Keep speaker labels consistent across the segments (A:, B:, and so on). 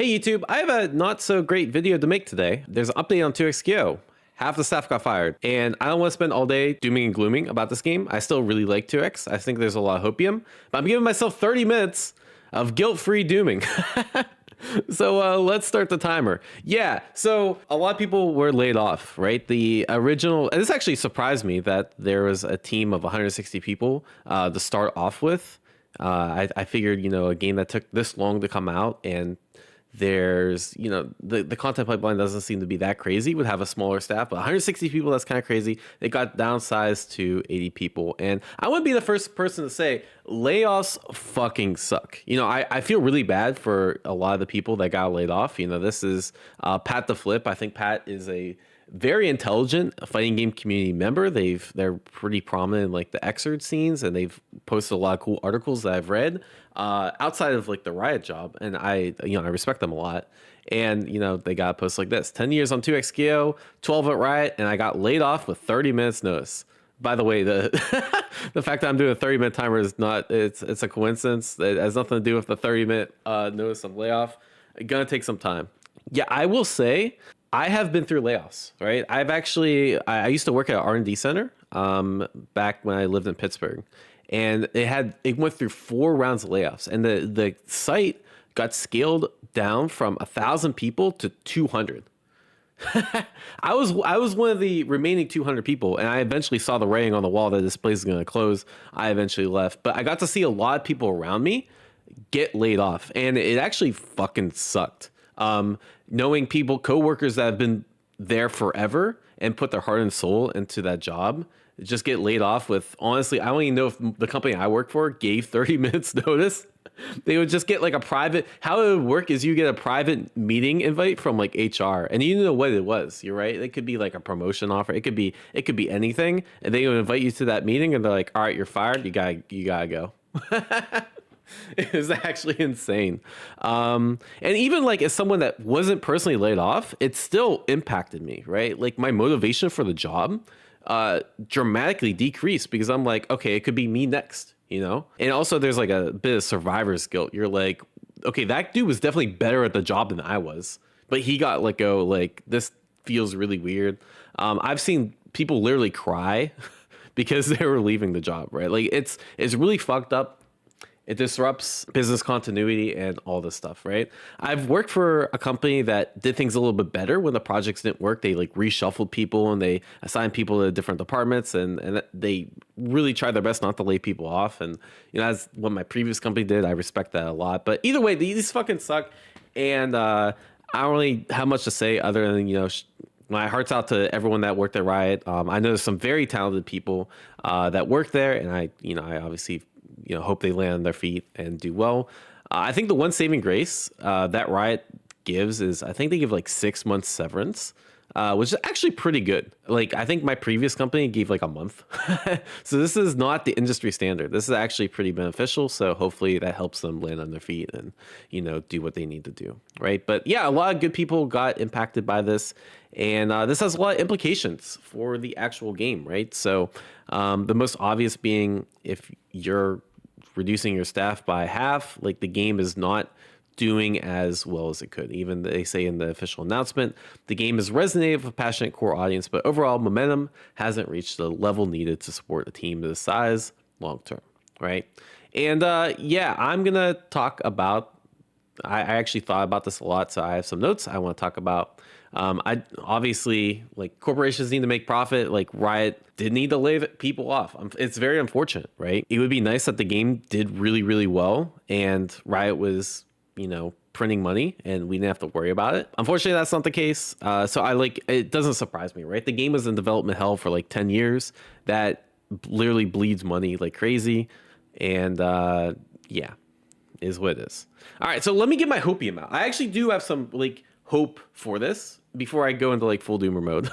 A: Hey YouTube, I have a not so great video to make today. There's an update on 2xko. Half the staff got fired, and I don't want to spend all day dooming and glooming about this game. I still really like 2x. I think there's a lot of hopium, but I'm giving myself 30 minutes of guilt-free dooming. So let's start the timer. Yeah, so a lot of people were laid off, right? The original, and this actually surprised me that there was a team of 160 people to start off with. I figured, a game that took this long to come out and there's, the content pipeline doesn't seem to be that crazy, would have a smaller staff, but 160 people, that's kind of crazy. They got downsized to 80 people. And I would be the first person to say layoffs fucking suck. I feel really bad for a lot of the people that got laid off. This is Pat the Flip. I think Pat is a very intelligent fighting game community member. They're pretty prominent in like the Xrd scenes, and they've posted a lot of cool articles that I've read outside of like the Riot job, and I respect them a lot. And they got posts like this: 10 years on 2xko, 12 at Riot, and I got laid off with 30 minutes notice. By the way, the the fact that I'm doing a 30-minute timer is not, it's a coincidence. It has nothing to do with the 30-minute notice of layoff. It's gonna take some time. Yeah, I will say I have been through layoffs, right? I used to work at an R&D center back when I lived in Pittsburgh, and it went through 4 rounds of layoffs, and the site got scaled down from 1,000 people to 200. I was one of the remaining 200 people, and I eventually saw the writing on the wall that this place is going to close. I eventually left, but I got to see a lot of people around me get laid off, and it actually fucking sucked. Knowing people, coworkers that have been there forever and put their heart and soul into that job, just get laid off with, honestly, I don't even know if the company I work for gave 30 minutes notice. They would just get like a private, how it would work is you get a private meeting invite from like HR, and you know what it was. You're right. It could be like a promotion offer. It could be anything. And they would invite you to that meeting, and they're like, all right, you're fired. You gotta go. It was actually insane. And even like as someone that wasn't personally laid off, it still impacted me, right? Like my motivation for the job dramatically decreased, because I'm like, okay, it could be me next, And also there's like a bit of survivor's guilt. You're like, okay, that dude was definitely better at the job than I was, but he got let go. Like, this feels really weird. I've seen people literally cry because they were leaving the job, right? Like it's really fucked up. It disrupts business continuity and all this stuff, right? I've worked for a company that did things a little bit better when the projects didn't work. They like reshuffled people and they assigned people to different departments, and they really tried their best not to lay people off. And that's what my previous company did. I respect that a lot. But either way, these fucking suck. And I don't really have much to say other than, my heart's out to everyone that worked at Riot. I know there's some very talented people that work there, and I obviously hope they land on their feet and do well. I think the one saving grace that Riot gives is, I think they give like 6 months severance, which is actually pretty good. Like, I think my previous company gave like a month. So this is not the industry standard. This is actually pretty beneficial. So hopefully that helps them land on their feet and, do what they need to do. Right. But yeah, a lot of good people got impacted by this. And this has a lot of implications for the actual game. Right. So the most obvious being, if you're reducing your staff by half, like the game is not doing as well as it could. Even they say in the official announcement, the game is resonating with a passionate core audience, but overall momentum hasn't reached the level needed to support a team this size long term, right? And yeah, I'm gonna talk about, I actually thought about this a lot, so I have some notes I want to talk about. I obviously, like, corporations need to make profit. Like, Riot did need to lay people off. It's very unfortunate, right? It would be nice that the game did really, really well and Riot was, printing money and we didn't have to worry about it. Unfortunately, that's not the case. So it doesn't surprise me, right? The game was in development hell for like 10 years. That literally bleeds money like crazy. And yeah, is what it is. All right, so let me get my hopium out. I actually do have some like hope for this before I go into like full doomer mode.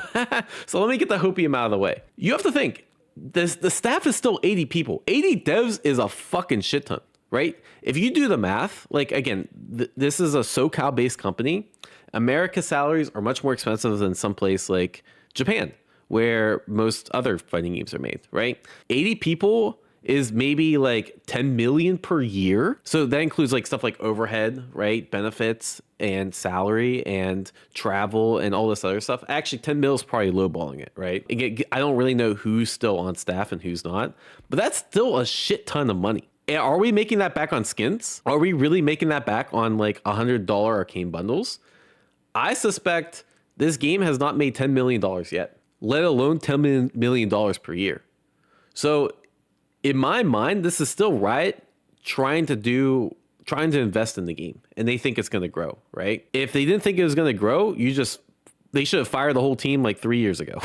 A: So let me get the hopium out of the way. You have to think, the staff is still 80 people. 80 devs is a fucking shit ton, right? If you do the math, like, again, this is a SoCal based company. America's salaries are much more expensive than someplace like Japan, where most other fighting games are made, right? 80 people is maybe like 10 million per year. So that includes like stuff like overhead, right? Benefits and salary and travel and all this other stuff. Actually, 10 mil is probably lowballing it, right? Again, I don't really know who's still on staff and who's not, but that's still a shit ton of money. And are we making that back on skins? Are we really making that back on like $100 arcane bundles? I suspect this game has not made $10 million yet, let alone $10 million per year. So in my mind, this is still Riot trying to invest in the game, and they think it's going to grow, right? If they didn't think it was going to grow, they should have fired the whole team like 3 years ago,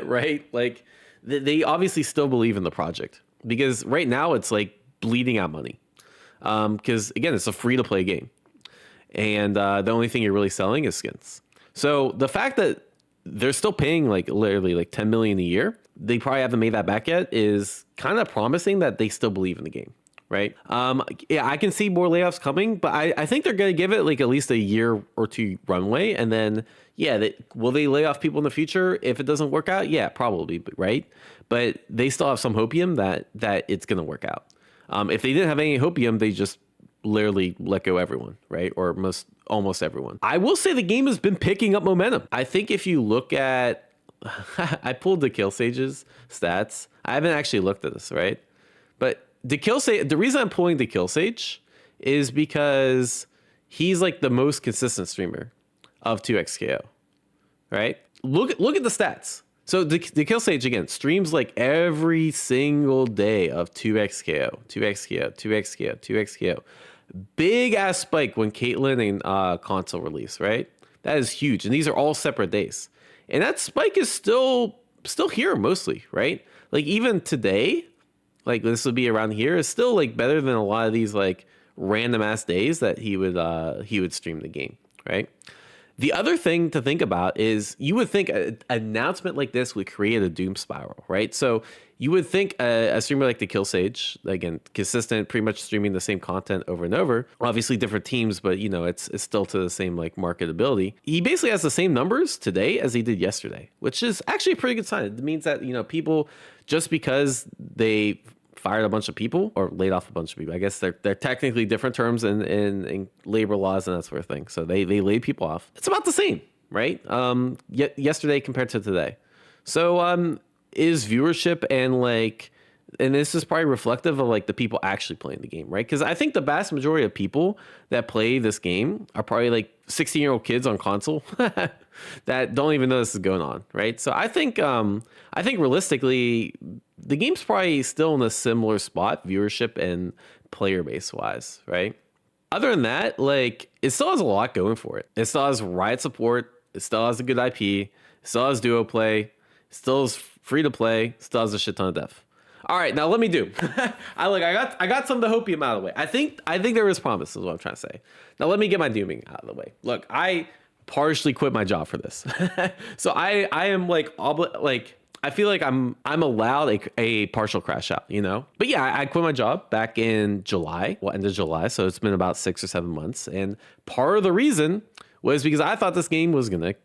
A: right? Like they obviously still believe in the project, because right now it's like bleeding out money. Because again, it's a free to play game, and the only thing you're really selling is skins. So the fact that they're still paying like literally like 10 million a year, they probably haven't made that back yet, is kind of promising that they still believe in the game, right? Yeah, I can see more layoffs coming, but I think they're going to give it like at least a year or two runway, and then will they lay off people in the future if it doesn't work out? Yeah, probably, right? But they still have some hopium that it's going to work out. If they didn't have any hopium, they just literally let go everyone, right? Or almost everyone. I will say the game has been picking up momentum. I think if you look at, I pulled the Kill Sage's stats. I haven't actually looked at this, right? But the reason I'm pulling the Kill Sage is because he's like the most consistent streamer of 2xKO, right? Look at the stats. So the Kill Sage, again, streams like every single day of 2xKO, 2xKO, 2xKO, 2xKO. Big ass spike when Caitlyn and console release, right? That is huge. And these are all separate days. And that spike is still here mostly, right? Like even today, like this would be around here, is still like better than a lot of these like random ass days that he would stream the game, right? The other thing to think about is you would think an announcement like this would create a doom spiral, right? So you would think a streamer like the Kill Sage, again, consistent, pretty much streaming the same content over and over, obviously different teams, but you know, it's still to the same like marketability. He basically has the same numbers today as he did yesterday, which is actually a pretty good sign. It means that, you know, people, just because they fired a bunch of people or laid off a bunch of people, I guess they're technically different terms in labor laws and that sort of thing. So they laid people off. It's about the same, right? Yesterday compared to today. So is viewership and this is probably reflective of like the people actually playing the game, right? Because I think the vast majority of people that play this game are probably like 16-year-old kids on console that don't even know this is going on, right? So I think realistically, the game's probably still in a similar spot, viewership and player base wise, right? Other than that, like it still has a lot going for it. It still has Riot support. It still has a good IP. It still has duo play. It still is free to play. It still has a shit ton of depth. All right, now let me do. I got some of the hopium out of the way. I think there is promise, is what I'm trying to say. Now let me get my dooming out of the way. Look, I partially quit my job for this, so I am I feel like I'm allowed a partial crash out, you know? But yeah, I quit my job back in July, end of July. So it's been about 6 or 7 months. And part of the reason was because I thought this game was going to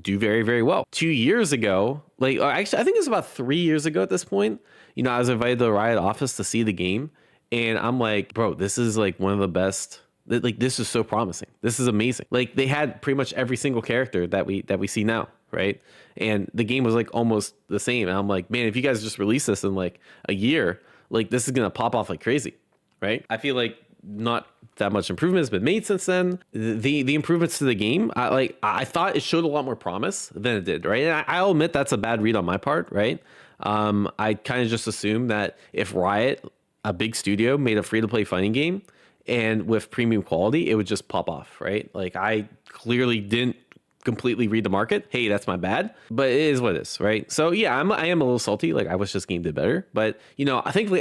A: do very, very well. 2 years ago, actually, I think it was about 3 years ago at this point, you know, I was invited to the Riot office to see the game. And I'm like, bro, this is like one of the best. Like, this is so promising. This is amazing. Like, they had pretty much every single character that we see now, right? And the game was like almost the same. And I'm like, man, if you guys just release this in like a year, like this is gonna pop off like crazy, right? I feel like not that much improvement has been made since then. The improvements to the game, I thought it showed a lot more promise than it did, right? And I'll admit that's a bad read on my part, right? I kind of just assumed that if Riot, a big studio, made a free-to-play fighting game and with premium quality, it would just pop off, right? Like I clearly didn't completely read the market. Hey, that's my bad, but it is what it is, right? So yeah, I am a little salty. Like I wish this game did better, but you know, I think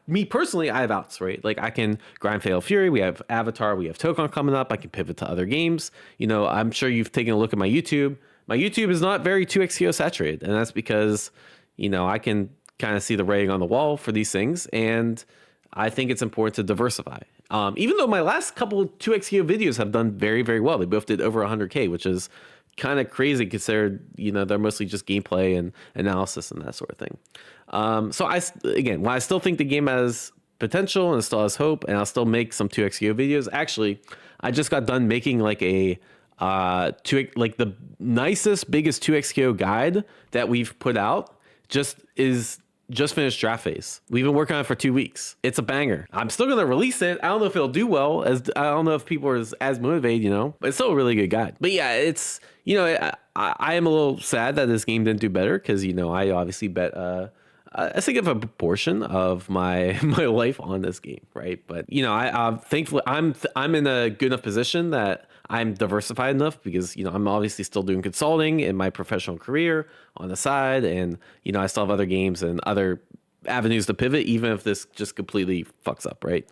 A: me personally, I have outs, right? Like I can grind Fatal Fury. We have Avatar. We have Tokon coming up. I can pivot to other games. You know, I'm sure you've taken a look at my YouTube. My YouTube is not very 2xKO saturated, and that's because, you know, I can kind of see the writing on the wall for these things, and I think it's important to diversify. Even though my last couple of 2XQ videos have done very, very well. They both did over 100K, which is kind of crazy considered, they're mostly just gameplay and analysis and that sort of thing. Again, while I still think the game has potential and still has hope, and I'll still make some 2XQ videos. Actually, I just got done making like the nicest, biggest 2XQ guide that we've put out. Just finished draft phase. We've been working on it for 2 weeks. It's a banger. I'm still gonna release it. I don't know if it'll do well, I don't know if people are as motivated, but it's still a really good guide. But yeah, it's I am a little sad that this game didn't do better because I obviously bet I think of a proportion of my life on this game, right? But I thankfully I'm in a good enough position that I'm diversified enough because I'm obviously still doing consulting in my professional career on the side, and I still have other games and other avenues to pivot, even if this just completely fucks up, right?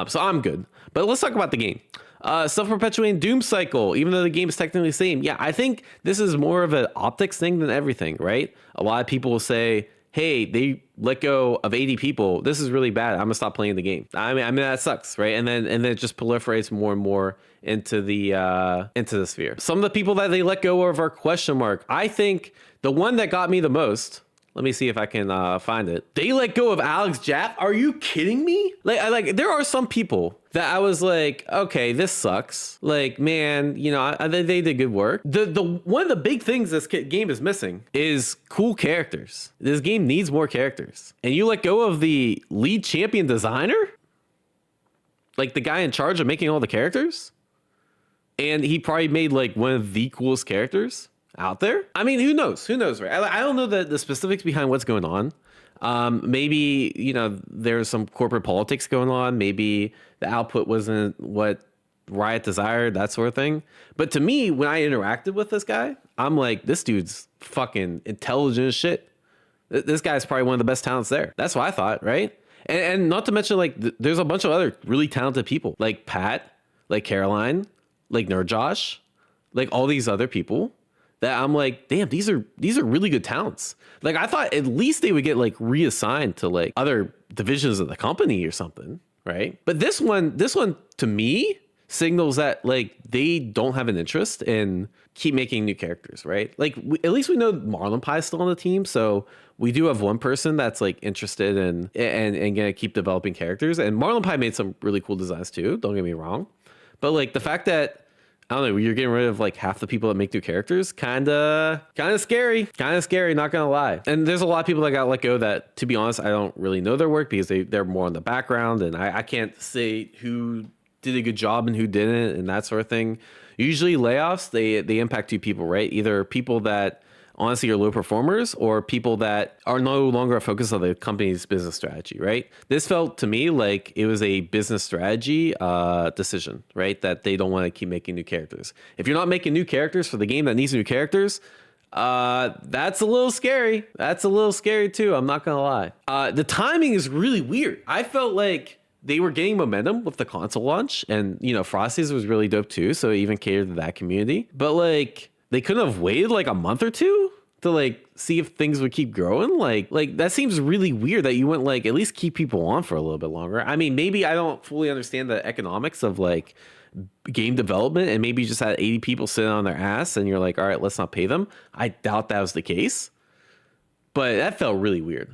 A: So I'm good. But let's talk about the game. Self-perpetuating doom cycle, even though the game is technically the same. Yeah, I think this is more of an optics thing than everything, right? A lot of people will say, hey, they let go of 80 people. This is really bad. I'm gonna stop playing the game. I mean that sucks, right? And then it just proliferates more and more into the sphere. Some of the people that they let go of are question mark. I think the one that got me the most. Let me see if I can find it. They let go of Alex Jaff. Are you kidding me? There are some people that I was like, okay, this sucks. Like, man, they did good work. The one of the big things this game is missing is cool characters. This game needs more characters. And you let go of the lead champion designer? Like the guy in charge of making all the characters? And he probably made like one of the coolest characters out there. I mean, who knows, right? I don't know the specifics behind what's going on. Maybe there's some corporate politics going on. Maybe the output wasn't what Riot desired, that sort of thing. But to me, when I interacted with this guy, I'm like, this dude's fucking intelligent as shit. This guy's probably one of the best talents there. That's what I thought, right? And not to mention, like, there's a bunch of other really talented people, like Pat, like Caroline, like Nerd Josh, like all these other people that I'm like, damn, these are really good talents. Like, I thought at least they would get like reassigned to like other divisions of the company or something, right? But this one to me signals that like they don't have an interest in keep making new characters, right? Like at least we know Marlon Pie is still on the team, so we do have one person that's like interested in and gonna keep developing characters. And Marlon Pie made some really cool designs too. Don't get me wrong, but like the fact that I don't know, you're getting rid of like half the people that make new characters, kind of scary, not gonna lie. And there's a lot of people that got let go that, to be honest, I don't really know their work because they're more on the background, and I can't say who did a good job and who didn't and that sort of thing. Usually layoffs, they impact two people, right? Either people that honestly are low performers or people that are no longer a focus of the company's business strategy, right? This felt to me like it was a business strategy decision, right? That they don't want to keep making new characters. If you're not making new characters for the game that needs new characters, that's a little scary. That's a little scary too, I'm not gonna lie. The timing is really weird. I felt like they were getting momentum with the console launch, and Frosty's was really dope too, so it even catered to that community. But like, they couldn't have waited like a month or two to like see if things would keep growing. Like that seems really weird that you wouldn't like at least keep people on for a little bit longer. I mean, maybe I don't fully understand the economics of like game development, and maybe you just had 80 people sitting on their ass and you're like, all right, let's not pay them. I doubt that was the case, but that felt really weird.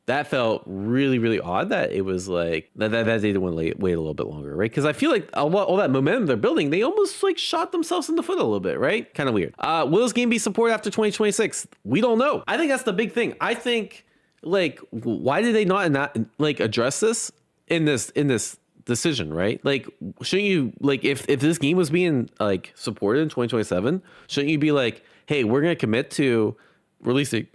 A: That felt really, really odd that it was like that they didn't want to wait a little bit longer, right? Because I feel like all that momentum they're building, they almost like shot themselves in the foot a little bit, right? Kind of weird. Will this game be supported after 2026? We don't know. I think that's the big thing. I think like, why did they not like address this in this decision, right? Like, shouldn't you like if this game was being like supported in 2027, shouldn't you be like, hey, we're gonna commit to releasing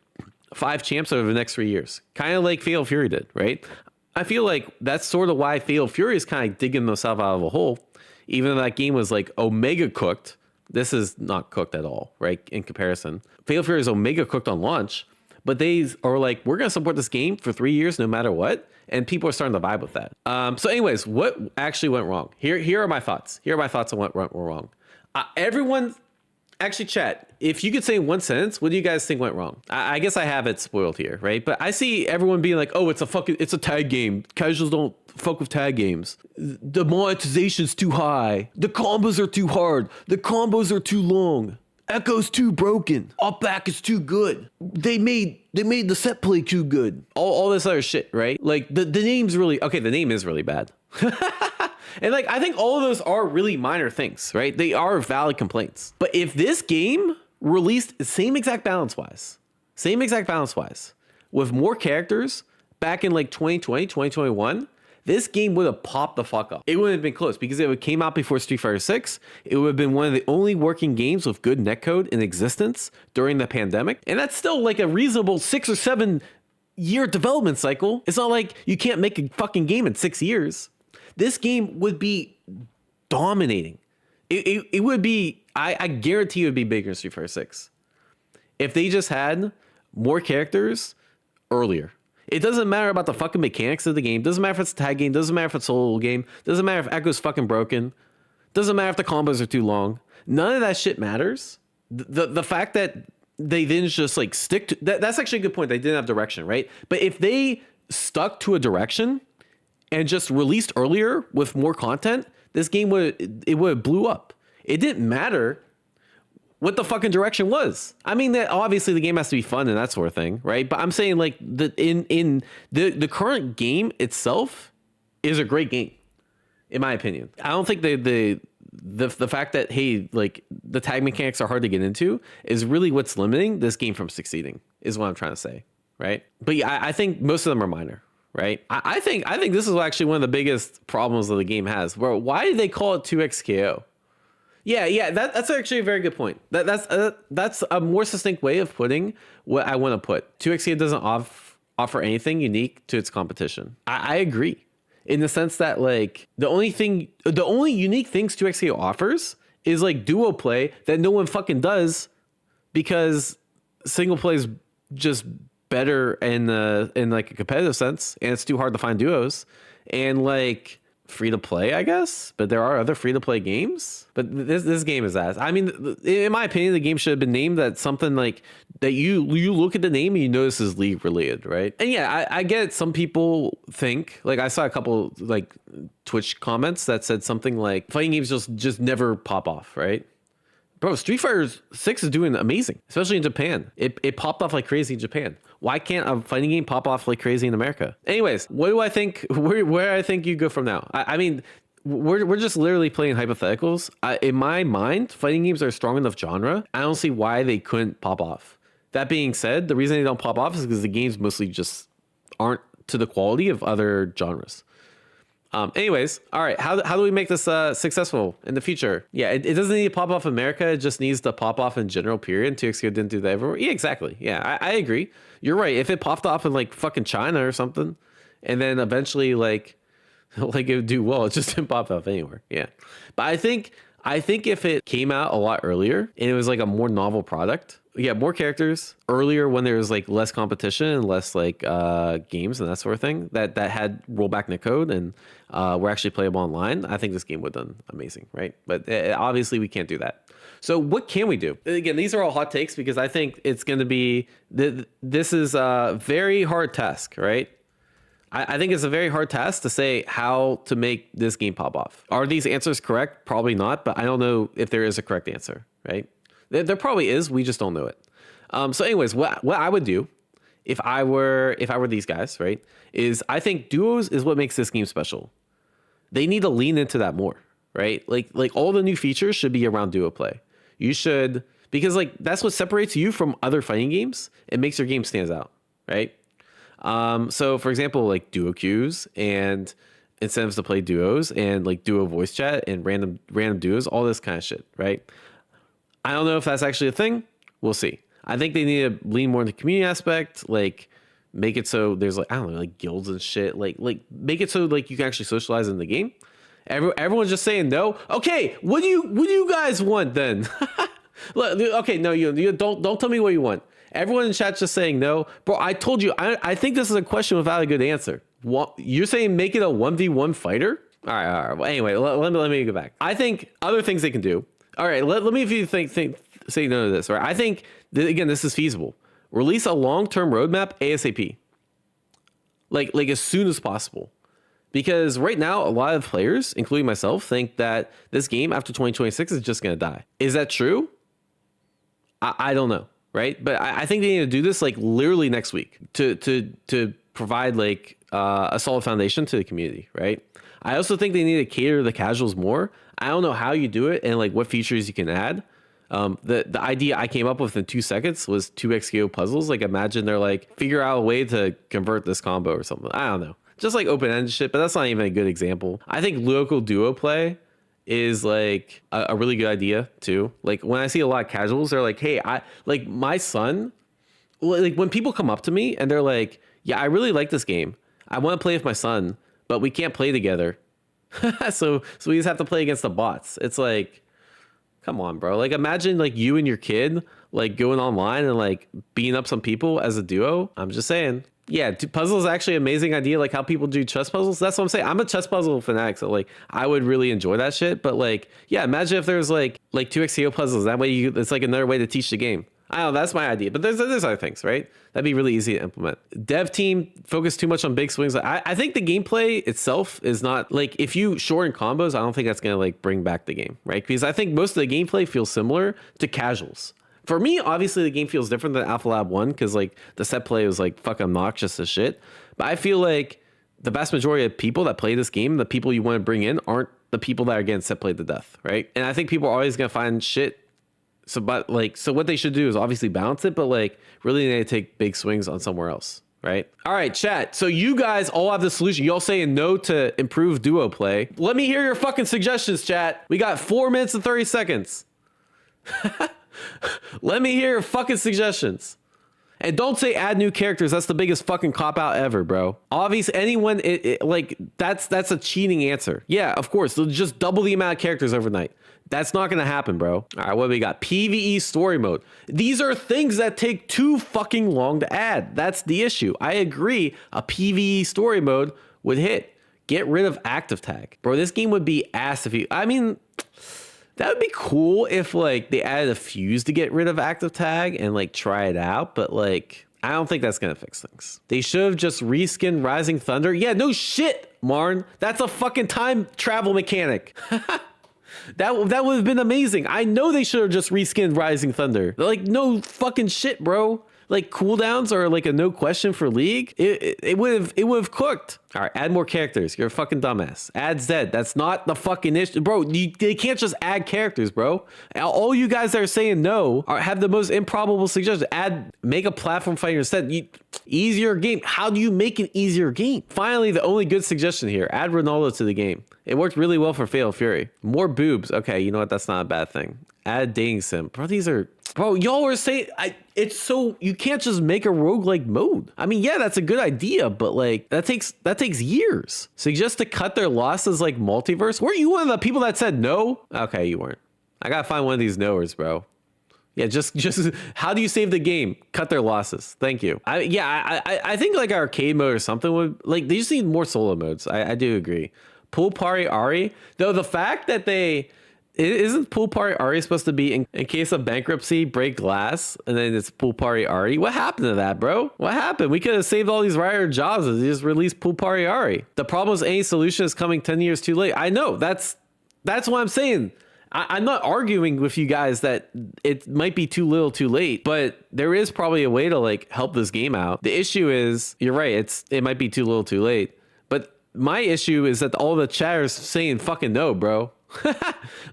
A: 5 champs over the next 3 years, kind of like Fatal Fury did, right? I feel like that's sort of why Fatal Fury is kind of digging themselves out of a hole. Even though that game was like Omega cooked, this is not cooked at all, right? In comparison, Fatal Fury is Omega cooked on launch, but they are like, we're going to support this game for 3 years no matter what. And people are starting to vibe with that. So anyways, what actually went wrong? Here are my thoughts. Here are my thoughts on what went wrong. Everyone Actually, chat, if you could say in one sentence, what do you guys think went wrong? I guess I have it spoiled here, right? But I see everyone being like, oh, it's a tag game. Casuals don't fuck with tag games. The monetization's too high. The combos are too hard. The combos are too long. Echo's too broken. Up back is too good. They made the set play too good. All this other shit, right? Like the name's really okay. The name is really bad. And like I think all of those are really minor things, right? They are valid complaints. But if this game released same exact balance wise, with more characters back in like 2020, 2021, this game would have popped the fuck up. It wouldn't have been close because it would came out before Street Fighter 6. It would have been one of the only working games with good netcode in existence during the pandemic. And that's still like a reasonable 6 or 7 year development cycle. It's not like you can't make a fucking game in 6 years. This game would be dominating. It would be, I guarantee it would be bigger than Street Fighter 6. If they just had more characters earlier. It doesn't matter about the fucking mechanics of the game. Doesn't matter if it's a tag game. Doesn't matter if it's a solo game. Doesn't matter if Echo's fucking broken. Doesn't matter if the combos are too long. None of that shit matters. The fact that they didn't just like stick to that's actually a good point. They didn't have direction, right? But if they stuck to a direction and just released earlier with more content, this game would have blew up. It didn't matter what the fucking direction was. I mean, that obviously the game has to be fun and that sort of thing, right? But I'm saying like the current game itself is a great game, in my opinion. I don't think the fact that hey, like the tag mechanics are hard to get into is really what's limiting this game from succeeding. Is what I'm trying to say, right? But yeah, I think most of them are minor, right? I think this is actually one of the biggest problems that the game has. Why did they call it 2xKO? Yeah, that's actually a very good point. That's a more succinct way of putting what I want to put. 2xKO doesn't offer anything unique to its competition. I agree, in the sense that like the only unique things 2xKO offers is like duo play that no one fucking does, because single play is just better in like a competitive sense, and it's too hard to find duos, and like free to play, I guess, but there are other free to play games. But this game is ass. I mean, in my opinion, the game should have been named that something like that. You look at the name and you notice is League related, right? And yeah, I get it. Some people think, like I saw a couple like Twitch comments that said something like fighting games just never pop off, right? Bro, Street Fighter 6 is doing amazing, especially in Japan. It popped off like crazy in Japan. Why can't a fighting game pop off like crazy in America? Anyways, what do I think? Where I think you go from now? I mean, we're just literally playing hypotheticals. In my mind, fighting games are a strong enough genre. I don't see why they couldn't pop off. That being said, the reason they don't pop off is because the games mostly just aren't to the quality of other genres. Anyways, all right. How do we make this successful in the future? Yeah, it doesn't need to pop off in America. It just needs to pop off in general, period. 2xKO didn't do that everywhere. Yeah, exactly. Yeah, I agree. You're right. If it popped off in like fucking China or something, and then eventually like it would do well, it just didn't pop off anywhere. Yeah. But I think if it came out a lot earlier and it was like a more novel product, yeah, more characters earlier when there was like less competition and less like games and that sort of thing that had rollback netcode and were actually playable online, I think this game would have done amazing, right? But obviously we can't do that. So what can we do? Again, these are all hot takes because I think it's going to be this is a very hard task, right? I think it's a very hard task to say how to make this game pop off. Are these answers correct? Probably not, but I don't know if there is a correct answer, right? There probably is. We just don't know it. So anyways, what I would do if I were these guys, right, is I think duos is what makes this game special. They need to lean into that more, right? Like all the new features should be around duo play. You should, because like that's what separates you from other fighting games. It makes your game stands out, right? So for example, like duo queues and incentives to play duos and like duo voice chat and random duos, all this kind of shit, right? I don't know if that's actually a thing. We'll see. I think they need to lean more into the community aspect, like make it so there's like, I don't know, like guilds and shit, like make it so like you can actually socialize in the game. Everyone's just saying no. Okay, what do you guys want then? Okay, no, you don't tell me what you want. Everyone in chat's just saying no. Bro, I told you, I think this is a question without a good answer. What, you're saying make it a 1v1 fighter? All right. Well, anyway, let me go back. I think other things they can do. All right, let me if you think say no to this, right? I think that, again, this is feasible. Release a long-term roadmap ASAP, like as soon as possible. Because right now, a lot of players, including myself, think that this game after 2026 is just going to die. Is that true? I don't know, right? But I think they need to do this like literally next week to provide like a solid foundation to the community, right? I also think they need to cater to the casuals more. I don't know how you do it and like what features you can add. The idea I came up with in 2 seconds was 2xko puzzles. Like imagine they're like, figure out a way to convert this combo or something. I don't know. Just like open-ended shit, but that's not even a good example. I think local duo play is like a really good idea too. Like when I see a lot of casuals, they're like, hey, I like my son, like when people come up to me and they're like, yeah, I really like this game. I want to play with my son, but we can't play together. so we just have to play against the bots. It's like, come on, bro. Like imagine like you and your kid like going online and like beating up some people as a duo. I'm just saying. Yeah, puzzle is actually an amazing idea, like how people do chess puzzles. That's what I'm saying. I'm a chess puzzle fanatic, so like I would really enjoy that shit. But like, yeah, imagine if there's like 2xko puzzles. That way it's like another way to teach the game. I don't know, that's my idea. But there's other things, right? That'd be really easy to implement. Dev team focus too much on big swings. I think the gameplay itself is not like, if you shorten combos, I don't think that's gonna like bring back the game, right? Because I think most of the gameplay feels similar to casuals. For me, obviously, the game feels different than Alpha Lab 1 because, like, the set play was, like, fucking obnoxious as shit. But I feel like the vast majority of people that play this game, the people you want to bring in, aren't the people that are getting set played to death, right? And I think people are always going to find shit. So what they should do is obviously balance it, but, like, really need to take big swings on somewhere else, right? All right, chat. So you guys all have the solution. You all saying no to improve duo play. Let me hear your fucking suggestions, chat. We got 4 minutes and 30 seconds. Let me hear your fucking suggestions. And don't say add new characters. That's the biggest fucking cop out ever, bro. Obviously, anyone, like, that's a cheating answer. Yeah, of course. They'll just double the amount of characters overnight. That's not going to happen, bro. All right, what do we got? PvE story mode. These are things that take too fucking long to add. That's the issue. I agree. A PvE story mode would hit. Get rid of active tag. Bro, this game would be ass if you, I mean, that would be cool if like they added a fuse to get rid of active tag and like try it out, but like I don't think that's gonna fix things. They should have just reskinned Rising Thunder. Yeah, no shit, Marn. That's a fucking time travel mechanic. That would have been amazing. I know they should have just reskinned Rising Thunder. Like no fucking shit, bro. Like cooldowns are like a no question for League. It would have cooked. All right, add more characters. You're a fucking dumbass. Add Zed. That's not the fucking issue, bro. They can't just add characters, bro. All you guys that are saying no have the most improbable suggestions. Make a platform fighter instead. Easier game. How do you make an easier game? Finally, the only good suggestion here: add Ronaldo to the game. It worked really well for Fatal Fury. More boobs. Okay, you know what? That's not a bad thing. Add dating sim. Bro, y'all are saying it's so you can't just make a roguelike mode. I mean, yeah, that's a good idea, but like that takes years. So just to cut their losses like multiverse. Weren't you one of the people that said no? Okay, you weren't. I gotta find one of these knowers, bro. Yeah, just how do you save the game? Cut their losses. Thank you. I think like arcade mode or something would like they just need more solo modes. I do agree. Pool Party Ari, though the fact that isn't Pool Party Ari supposed to be in case of bankruptcy, break glass, and then it's Pool Party Ari? What happened to that, bro? What happened? We could have saved all these Riot jobs if they just released Pool Party Ari. The problem is any solution is coming 10 years too late. I know, that's what I'm saying. I'm not arguing with you guys that it might be too little too late, but there is probably a way to like help this game out. The issue is, you're right, it might be too little too late. But my issue is that all the chatters saying fucking no, bro.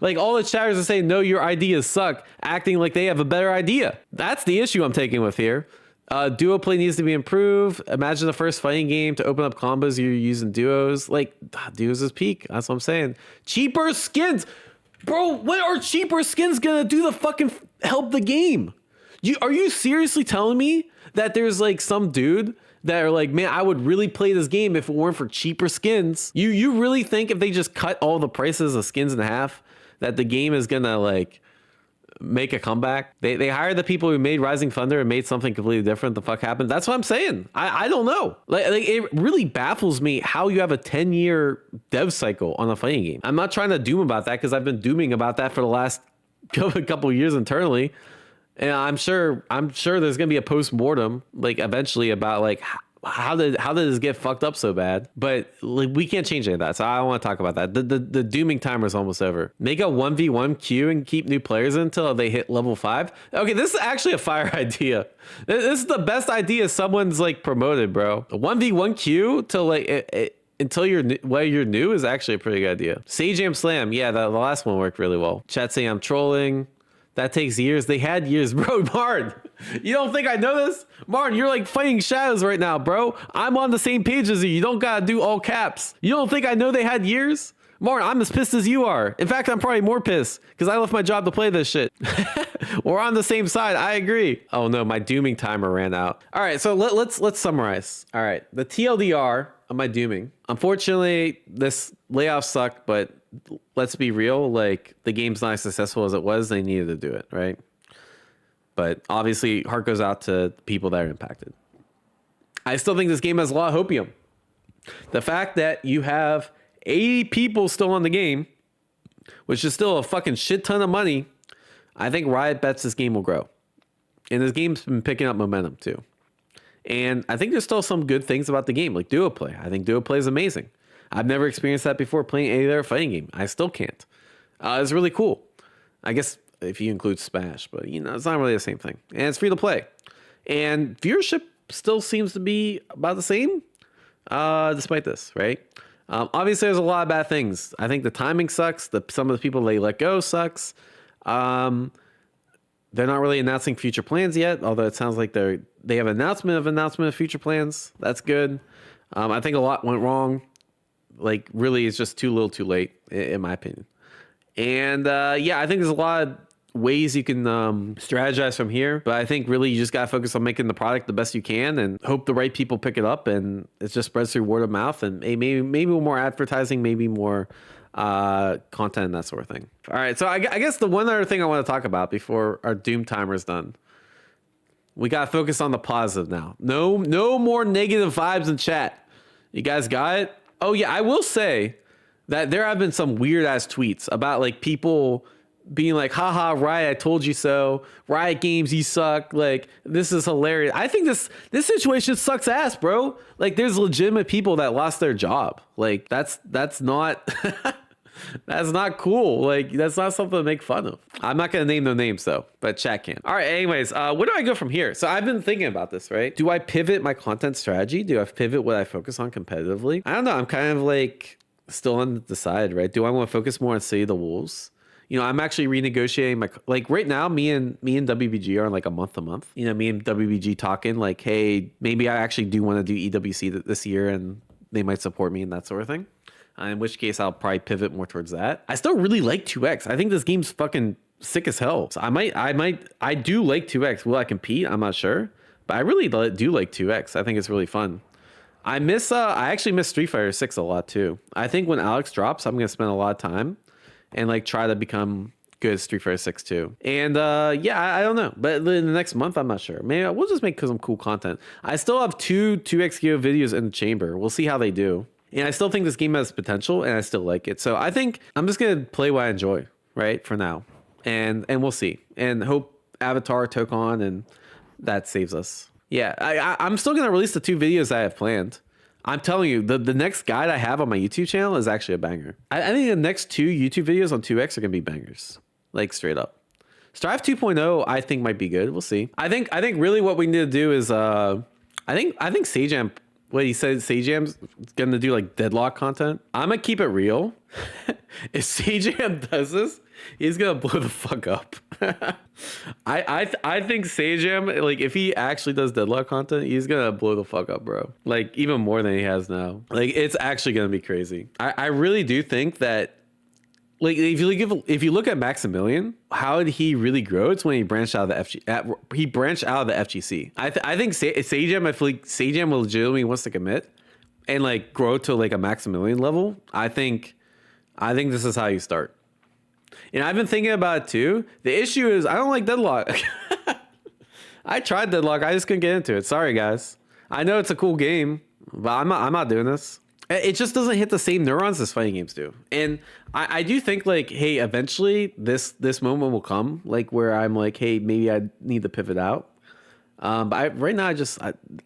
A: Like all the chatters are saying no, your ideas suck, acting like they have a better idea. That's the issue I'm taking with here. Duo play needs to be improved. Imagine the first fighting game to open up combos you're using duos. Like duos is peak. That's what I'm saying. Cheaper skins, bro. What are cheaper skins gonna do to fucking help the game? Are you seriously telling me that there's like some dude that are like, man, I would really play this game if it weren't for cheaper skins? You really think if they just cut all the prices of skins in half that the game is gonna like make a comeback? They hired the people who made Rising Thunder and made something completely different. The fuck happened? That's what I'm saying. I don't know. Like it really baffles me how you have a 10-year dev cycle on a fighting game. I'm not trying to doom about that because I've been dooming about that for the last a couple years internally, and I'm sure there's gonna be a post-mortem like eventually about like how did this get fucked up so bad. But like we can't change any of that, so I don't want to talk about that. The dooming timer is almost over. Make a 1v1 queue and keep new players until they hit level 5. Okay, this is actually a fire idea. This is the best idea someone's like promoted, bro. A 1v1 queue till like until you're new is actually a pretty good idea. Sajam Slam, yeah, the last one worked really well. Chat saying I'm trolling. That takes years. They had years, bro. Martin, you don't think I know this? Martin, you're like fighting shadows right now, bro. I'm on the same page as you. You don't gotta do all caps. You don't think I know they had years? Martin, I'm as pissed as you are. In fact, I'm probably more pissed because I left my job to play this shit. We're on the same side. I agree. Oh no, my dooming timer ran out. All right, so let's summarize. All right, the TLDR of my dooming. Unfortunately, this layoff sucked, but let's be real, like the game's not as successful as it was. They needed to do it, right? But obviously heart goes out to people that are impacted. I still think this game has a lot of hopium. The fact that you have 80 people still on the game, which is still a fucking shit ton of money, I think Riot bets this game will grow. And this game's been picking up momentum too. And I think there's still some good things about the game, like duo play. I think duo play is amazing. I've never experienced that before playing any other fighting game. I still can't. It's really cool. I guess if you include Smash, but you know, it's not really the same thing. And it's free to play. And viewership still seems to be about the same, despite this, right? Obviously, there's a lot of bad things. I think the timing sucks. Some of the people they let go sucks. They're not really announcing future plans yet, although it sounds like they have an announcement of future plans. That's good. I think a lot went wrong. Like, really, it's just too little too late, in my opinion. And yeah, I think there's a lot of ways you can strategize from here, but I think really you just gotta focus on making the product the best you can and hope the right people pick it up, and it just spreads through word of mouth, and maybe more advertising, maybe more content and that sort of thing. All right, so I guess the one other thing I want to talk about before our doom timer is done, we gotta focus on the positive now. No more negative vibes in chat. You guys got it? Oh yeah, I will say that there have been some weird ass tweets about like people being like, haha, Riot, I told you so. Riot Games, you suck. Like, this is hilarious. I think this situation sucks ass, bro. Like, there's legitimate people that lost their job. Like, that's not that's not cool. Like, that's not something to make fun of. I'm not gonna name no names though, but chat can. All right, anyways, where do I go from here? So I've been thinking about this, right? Do I pivot my content strategy? Do I pivot what I focus on competitively? I don't know. I'm kind of like still undecided, right? Do I want to focus more on City of the Wolves? You know, I'm actually renegotiating my, like right now, me and WBG are on like a month to month. You know, me and WBG talking like, hey, maybe I actually do want to do EWC this year and they might support me and that sort of thing. In which case I'll probably pivot more towards that. I still really like 2X. I think this game's fucking sick as hell. So I do like 2X. Will I compete? I'm not sure, but I really do like 2X. I think it's really fun. I actually miss Street Fighter 6 a lot too. I think when Alex drops, I'm going to spend a lot of time and like try to become good at Street Fighter 6 too. And yeah, I don't know. But in the next month, I'm not sure. Maybe we'll just make some cool content. I still have two 2XGO videos in the chamber. We'll see how they do. And I still think this game has potential and I still like it. So I think I'm just going to play what I enjoy, right? For now. And we'll see. And hope Avatar took on and that saves us. Yeah, I'm still going to release the 2 videos I have planned. I'm telling you, the next guide I have on my YouTube channel is actually a banger. I think the next 2 YouTube videos on 2X are going to be bangers. Like straight up. Strive 2.0 I think might be good. We'll see. I think really what we need to do is I think Sajam, what he said, Sajam's gonna do like deadlock content. I'm gonna keep it real. If Sajam does this, he's gonna blow the fuck up. I think Sajam, like if he actually does deadlock content, he's gonna blow the fuck up, bro. Like even more than he has now. Like it's actually gonna be crazy. I really do think that, like if you look at Maximilian, how did he really grow? It's when he branched out of the FGC. I think Sajam, I feel like Sajam legitimately wants to commit and like grow to like a Maximilian level. I think this is how you start. And I've been thinking about it too. The issue is I don't like deadlock. I tried deadlock. I just couldn't get into it. Sorry guys. I know it's a cool game, but I'm not doing this. It just doesn't hit the same neurons as fighting games do. And I do think like, hey, eventually this moment will come, like where I'm like, hey, maybe I need to pivot out. Right now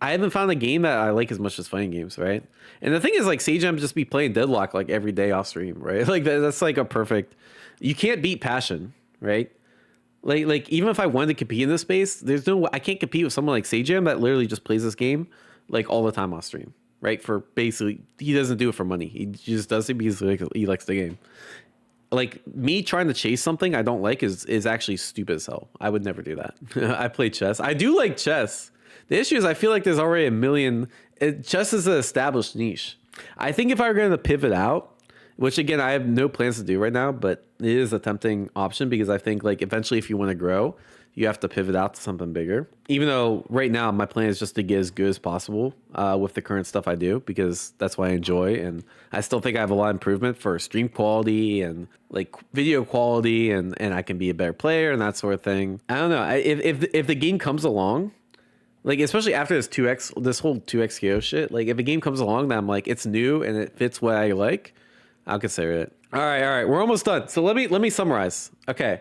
A: I haven't found a game that I like as much as fighting games, right? And the thing is, like, Sage just be playing Deadlock like every day off stream, right? Like that's like a perfect. You can't beat passion, right? Like even if I wanted to compete in this space, there's no I can't compete with someone like Sage that literally just plays this game like all the time off stream, right? For basically, he doesn't do it for money. He just does it because he likes the game. Like me trying to chase something I don't like is actually stupid as hell. I would never do that. I play chess. I do like chess. The issue is I feel like there's already a million. Chess is an established niche. I think if I were going to pivot out, which again I have no plans to do right now, but it is a tempting option because I think like eventually if you want to grow, you have to pivot out to something bigger. Even though right now my plan is just to get as good as possible with the current stuff I do, because that's what I enjoy. And I still think I have a lot of improvement for stream quality and like video quality, and I can be a better player and that sort of thing. I don't know. If the game comes along, like especially after this whole 2x KO shit, like if a game comes along that I'm like, it's new and it fits what I like, I'll consider it. All right. We're almost done. So let me summarize. Okay.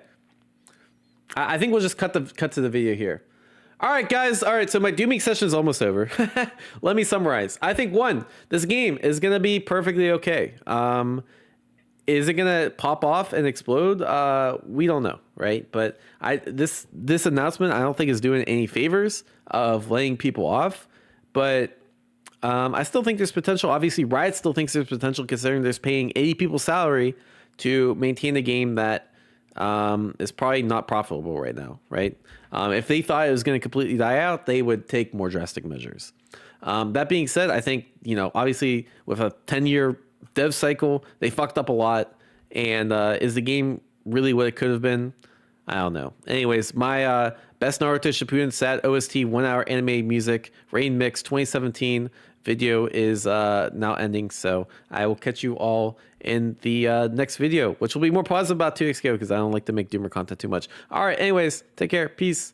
A: I think we'll just cut to the video here. All right, guys. All right, so my dooming session is almost over. Let me summarize. I think one, this game is gonna be perfectly okay. Is it gonna pop off and explode? We don't know, right? But this announcement I don't think is doing any favors of laying people off. But I still think there's potential. Obviously, Riot still thinks there's potential considering there's paying 80 people's salary to maintain a game that is probably not profitable right now, right? If they thought it was going to completely die out, they would take more drastic measures. That being said, I think, obviously with a 10-year dev cycle, they fucked up a lot. And is the game really what it could have been? I don't know. Anyways, my best Naruto Shippuden SAT OST 1 hour anime music rain mix 2017 video is now ending. So I will catch you all in the next video, which will be more positive about 2xko because I don't like to make doomer content too much. All right. Anyways, take care. Peace.